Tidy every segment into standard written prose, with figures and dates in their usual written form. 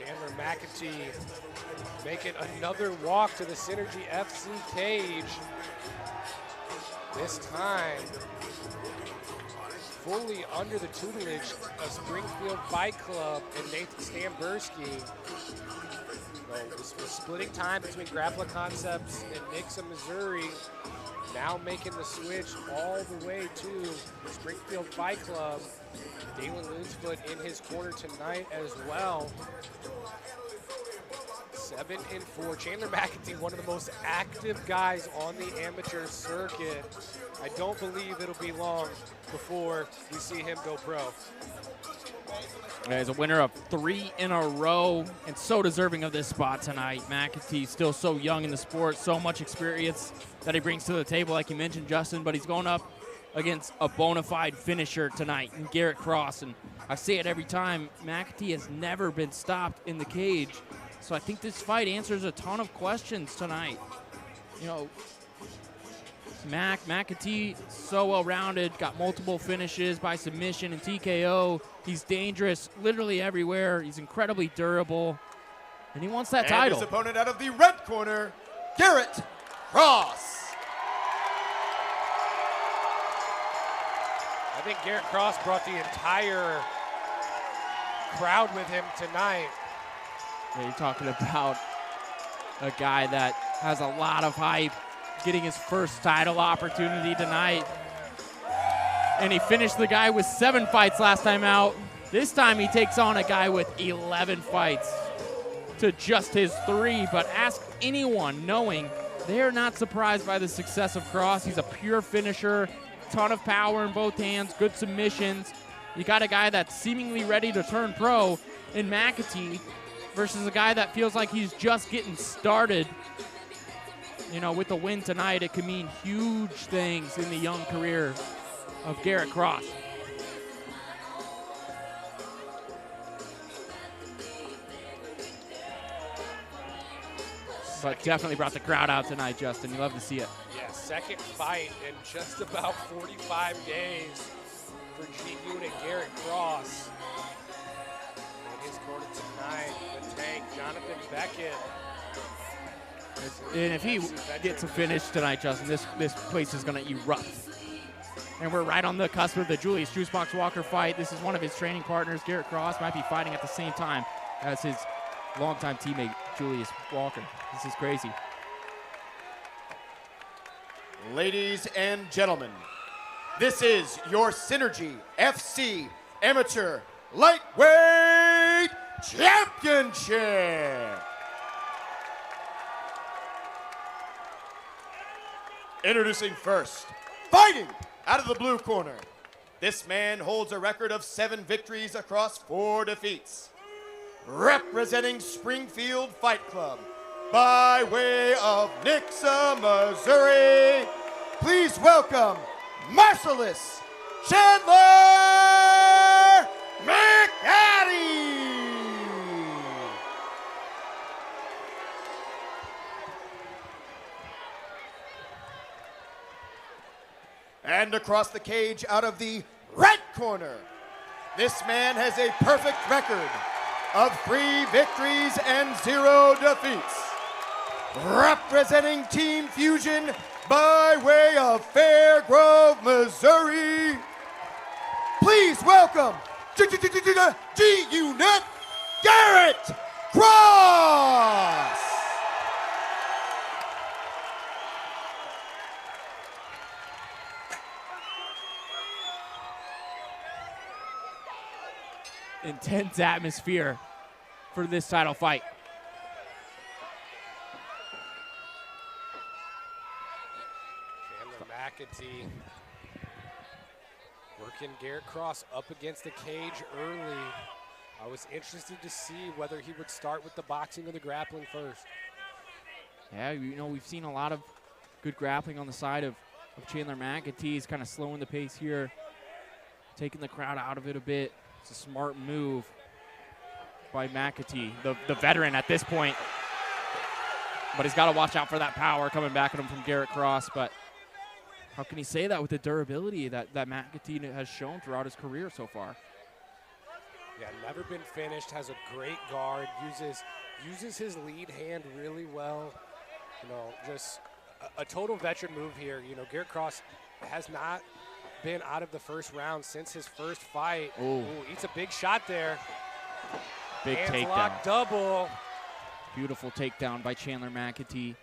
Chandler Mcatee making another walk to the Synergy FC cage. This time, fully under the tutelage of Springfield Fight Club and Nathan Stamberski. So we're splitting time between Grappler Concepts and Nixa, Missouri. Now making the switch all the way to Springfield Fight Club. Dalen Loonsfoot in his corner tonight as well. 7-4. Chandler Mcatee, one of the most active guys on the amateur circuit. I don't believe it'll be long before we see him go pro. He's a winner of 3 in a row and so deserving of this spot tonight. Mcatee still so young in the sport, so much experience that he brings to the table, like you mentioned, Justin, but he's going up against a bona fide finisher tonight in Garrett Cross. And I say it every time, Mcatee has never been stopped in the cage. So I think this fight answers a ton of questions tonight. You know, Mcatee, so well-rounded, got multiple finishes by submission and TKO. He's dangerous literally everywhere. He's incredibly durable, and he wants that title. His opponent out of the red corner, Garrett Cross. I think Garrett Cross brought the entire crowd with him tonight. Yeah, you're talking about a guy that has a lot of hype, getting his first title opportunity tonight. And he finished the guy with 7 fights last time out. This time he takes on a guy with 11 fights to just his 3. But ask anyone knowing they are not surprised by the success of Cross. He's a pure finisher, ton of power in both hands, good submissions. You got a guy that's seemingly ready to turn pro in Mcatee versus a guy that feels like he's just getting started. You know, with the win tonight, it could mean huge things in the young career of Garrett Cross. But definitely brought the crowd out tonight, Justin. You love to see it. Yeah, second fight in just about 45 days for G-Unit and Garrett Cross. In his corner tonight, the tank, Jonathan Beckett. And if he gets a finish tonight, Justin, this place is going to erupt. And we're right on the cusp of the Julius Juicebox Walker fight. This is one of his training partners. Garrett Cross might be fighting at the same time as his longtime teammate, Julius Walker. This is crazy. Ladies and gentlemen, this is your Synergy FC Amateur Lightweight Championship. Introducing first, fighting out of the blue corner. This man holds a record of 7 victories across 4 defeats. Representing Springfield Fight Club, by way of Nixa, Missouri, please welcome Marcellus Chandler Mcatee. And across the cage out of the red corner, this man has a perfect record of 3 victories and 0 defeats. Representing Team Fusion by way of Fairgrove, Missouri, please welcome G-Unit Garrett Cross. Intense atmosphere for this title fight. Chandler Mcatee working Garrett Cross up against the cage early. I was interested to see whether he would start with the boxing or the grappling first. Yeah, you know, we've seen a lot of good grappling on the side of Chandler Mcatee. He's kind of slowing the pace here, taking the crowd out of it a bit. It's a smart move by Mcatee, the veteran at this point. But he's got to watch out for that power coming back at him from Garrett Cross. But how can he say that with the durability that Mcatee has shown throughout his career so far? Yeah, never been finished, has a great guard, uses his lead hand really well. You know, just a total veteran move here. You know, Garrett Cross has not been out of the first round since his first fight. Ooh. Ooh, eats a big shot there. Big Hands takedown. lock double. Beautiful takedown by Chandler Mcatee.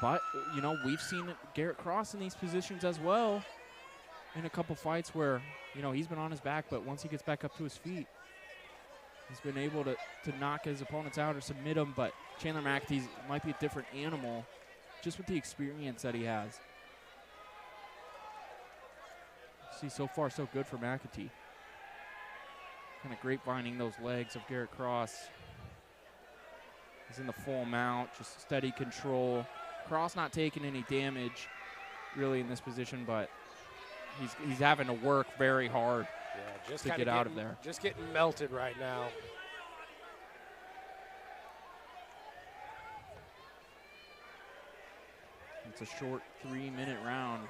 But, you know, we've seen Garrett Cross in these positions as well in a couple fights where, you know, he's been on his back, but once he gets back up to his feet, he's been able to knock his opponents out or submit them. But Chandler Mcatee might be a different animal just with the experience that he has. See, so far so good for Mcatee. Kind of grapevining those legs of Garrett Cross. He's in the full mount, just steady control. Cross not taking any damage really in this position, but he's having to work very hard just to get out of there. Just getting melted right now. It's a short 3-minute round.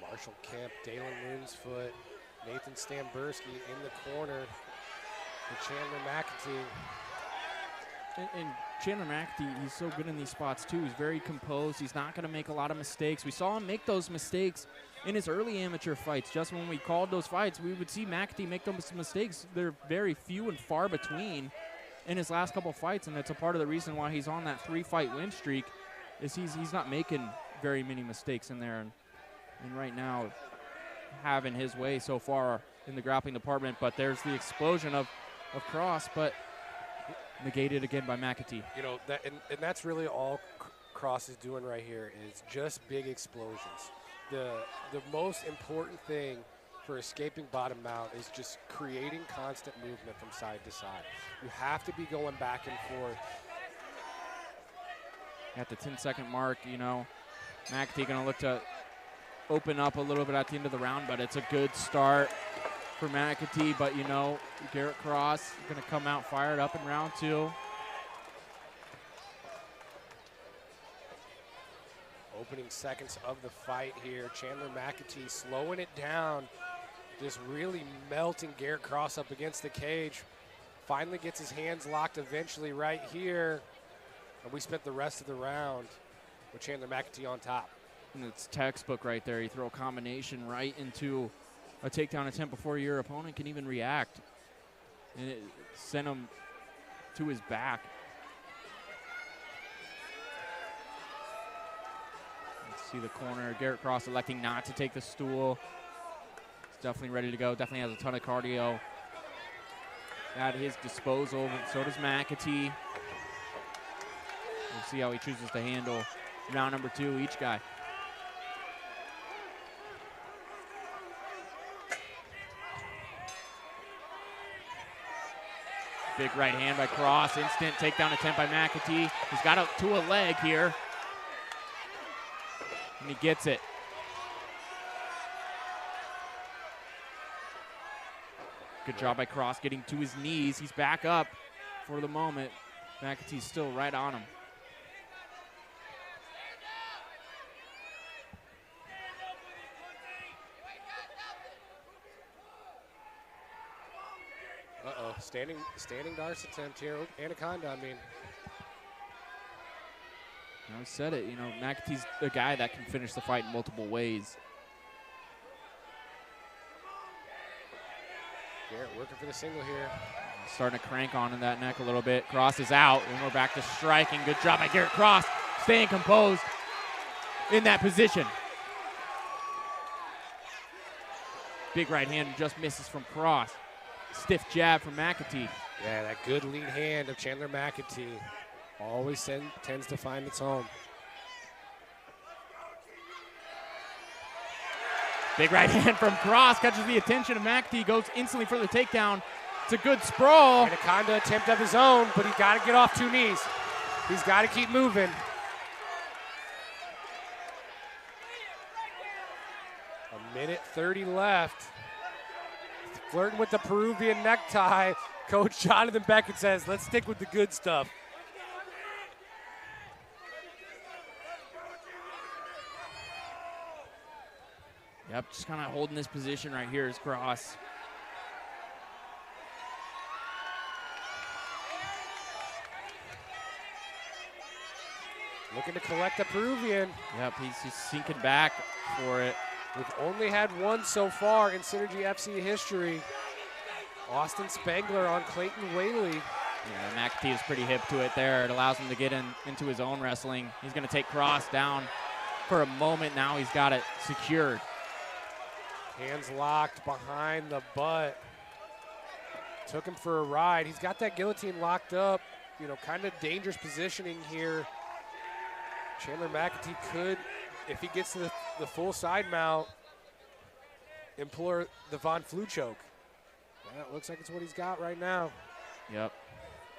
Marshall Kemp, Dalen Moonsfoot, Nathan Stamberski in the corner for Chandler Mcatee. And Chandler Mcatee, he's so good in these spots too. He's very composed. He's not going to make a lot of mistakes. We saw him make those mistakes in his early amateur fights. Just when we called those fights, we would see Mcatee make those mistakes. They're very few and far between in his last couple fights, and it's a part of the reason why he's on that 3-fight win streak is he's not making very many mistakes in there. And right now, having his way so far in the grappling department, but there's the explosion of Cross, but negated again by Mcatee. You know, and that's really all Cross is doing right here is just big explosions. The most important thing for escaping bottom mount is just creating constant movement from side to side. You have to be going back and forth. At the 10-second mark, you know, Mcatee going to look to open up a little bit at the end of the round, but it's a good start for Mcatee. But, you know, Garrett Cross is going to come out fired up in round 2. Opening seconds of the fight here. Chandler Mcatee slowing it down, just really melting Garrett Cross up against the cage. Finally gets his hands locked eventually right here. And we spent the rest of the round with Chandler Mcatee on top. And it's textbook right there. You throw a combination right into a takedown attempt before your opponent can even react. And it sent him to his back. Let's see the corner. Garrett Cross electing not to take the stool. He's definitely ready to go. Definitely has a ton of cardio at his disposal. So does Mcatee. We'll see how he chooses to handle round number 2, each guy. Big right hand by Cross. Instant takedown attempt by Mcatee. He's got up to a leg here. And he gets it. Good job by Cross getting to his knees. He's back up for the moment. Mcatee's still right on him. Uh-oh, standing darts attempt here. Anaconda, I mean. I said it, you know, Mcatee's the guy that can finish the fight in multiple ways. Garrett working for the single here. Starting to crank on in that neck a little bit. Cross is out, and we're back to striking. Good job by Garrett Cross, staying composed in that position. Big right hand just misses from Cross. Stiff jab from Mcatee. Yeah, that good lead hand of Chandler Mcatee always tends to find its home. Big right hand from Cross catches the attention of Mcatee, goes instantly for the takedown. It's a good sprawl. Anaconda attempt of his own, but he's got to get off 2 knees. He's got to keep moving. A minute 30 left. Flirting with the Peruvian necktie. Coach Jonathan Beckett says, let's stick with the good stuff. Yep, just kind of holding this position right here is Cross. Looking to collect the Peruvian. Yep, he's sinking back for it. We've only had one so far in Synergy FC history. Austin Spangler on Clayton Whaley. Yeah, Mcatee is pretty hip to it there. It allows him to get into his own wrestling. He's going to take Cross down for a moment. Now he's got it secured. Hands locked behind the butt. Took him for a ride. He's got that guillotine locked up. You know, kind of dangerous positioning here. Chandler Mcatee could, if he gets to the full side mount, implore the Von Flue choke. Yeah, it looks like it's what he's got right now. Yep.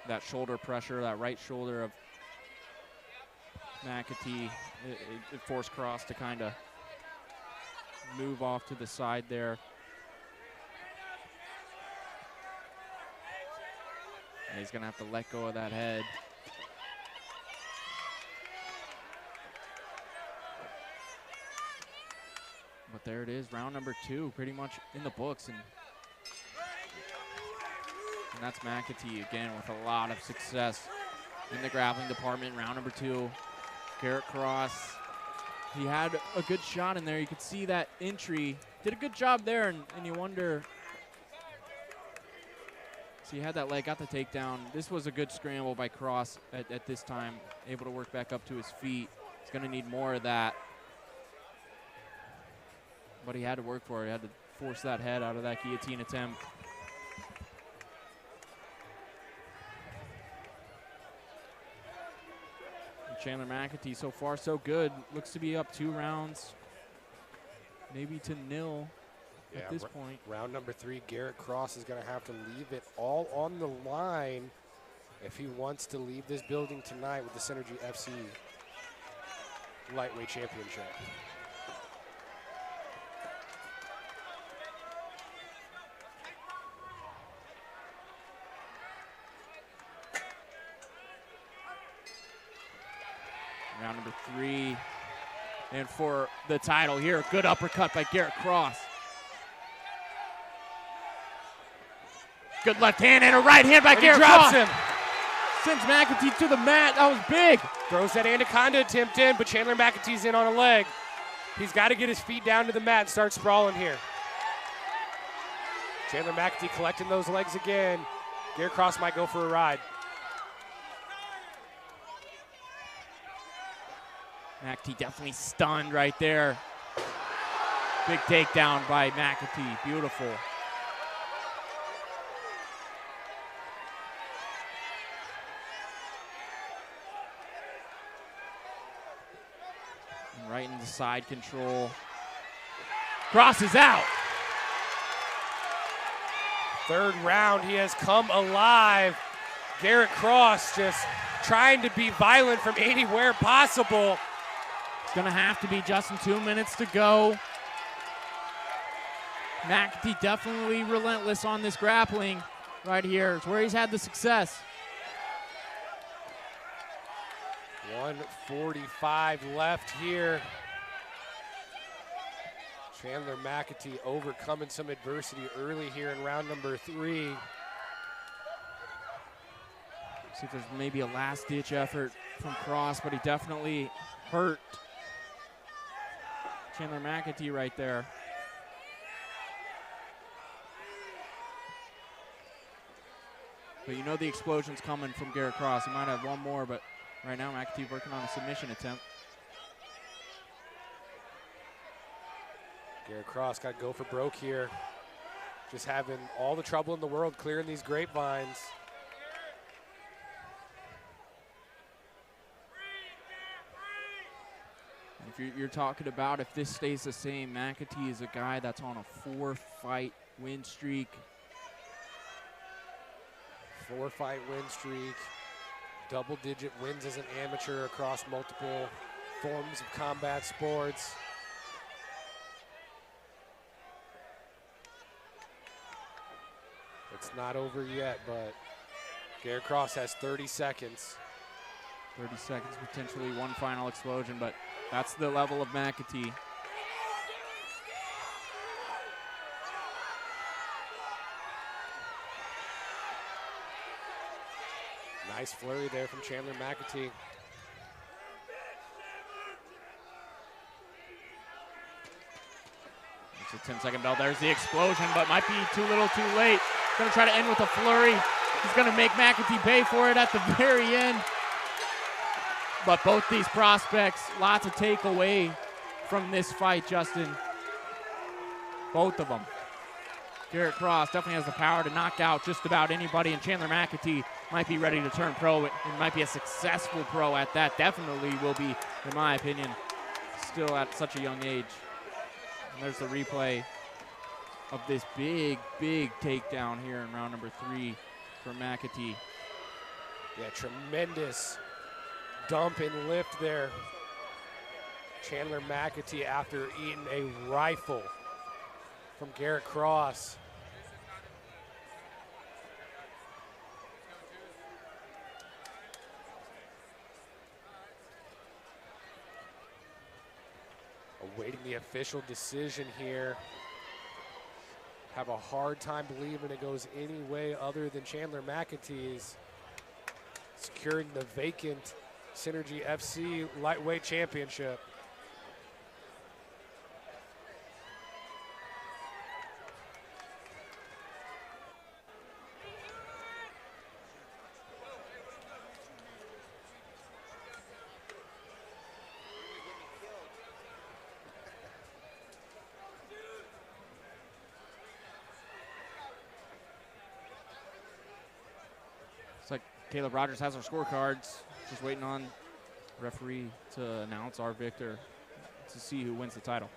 That shoulder pressure, that right shoulder of Mcatee, it forced Cross to kind of move off to the side there. And he's going to have to let go of that head. But there it is, round number 2, pretty much in the books. And that's Mcatee again with a lot of success in the grappling department. Round number 2, Garrett Cross. He had a good shot in there. You could see that entry. Did a good job there, and you wonder. So he had that leg, got the takedown. This was a good scramble by Cross at this time, able to work back up to his feet. He's going to need more of that. But he had to work for it. He had to force that head out of that guillotine attempt. And Chandler Mcatee, so far so good. Looks to be up 2 rounds, maybe to 0 at this point. Round number 3, Garrett Cross is going to have to leave it all on the line if he wants to leave this building tonight with the Synergy FC Lightweight Championship. Round number 3. And for the title here, good uppercut by Garrett Cross. Good left hand and a right hand by Garrett Cross. Him. Sends Mcatee to the mat. That was big. Throws that anaconda attempt in, but Chandler Mcatee's in on a leg. He's got to get his feet down to the mat and start sprawling here. Chandler Mcatee collecting those legs again. Garrett Cross might go for a ride. Mcatee definitely stunned right there. Big takedown by Mcatee. Beautiful. And right into side control. Cross is out. Third round, he has come alive. Garrett Cross just trying to be violent from anywhere possible. It's going to have to be just in 2 minutes to go. Mcatee definitely relentless on this grappling right here. It's where he's had the success. 1:45 left here. Chandler Mcatee overcoming some adversity early here in round number 3. See if there's maybe a last-ditch effort from Cross, but he definitely hurt Chandler Mcatee right there. But you know the explosion's coming from Garrett Cross. He might have one more, but right now Mcatee working on a submission attempt. Garrett Cross got to go for broke here. Just having all the trouble in the world clearing these grapevines. If you're talking about if this stays the same, Mcatee is a guy that's on a 4-fight win streak. 4-fight win streak. Double-digit wins as an amateur across multiple forms of combat sports. It's not over yet, but Garrett Cross has 30 seconds. 30 seconds, potentially one final explosion, but that's the level of Mcatee. Nice flurry there from Chandler Mcatee. It's a 10-second bell. There's the explosion, but might be too little too late. Going to try to end with a flurry. He's going to make Mcatee pay for it at the very end. But both these prospects, lots of takeaway from this fight, Justin. Both of them. Garrett Cross definitely has the power to knock out just about anybody, and Chandler Mcatee might be ready to turn pro and might be a successful pro at that. Definitely will be, in my opinion, still at such a young age. And there's the replay of this big, big takedown here in round number 3 for Mcatee. Yeah, tremendous dump and lift there. Chandler Mcatee after eating a rifle from Garrett Cross. Awaiting the official decision here. Have a hard time believing it goes any way other than Chandler Mcatee's securing the vacant Synergy FC lightweight championship. Looks like Caleb Rogers has our scorecards. Just waiting on the referee to announce our victor to see who wins the title.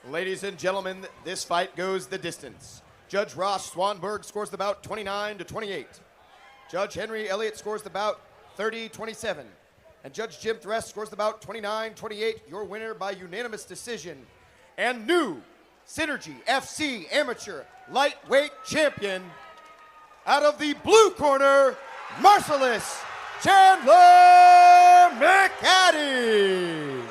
Ladies and gentlemen, this fight goes the distance. Judge Ross Swanberg scores the bout 29-28. Judge Henry Elliott scores the bout 30-27. And Judge Jim Thress scores the bout 29-28. Your winner by unanimous decision. And new Synergy FC Amateur Lightweight Champion, out of the blue corner, Marcellus Chandler Mcatee.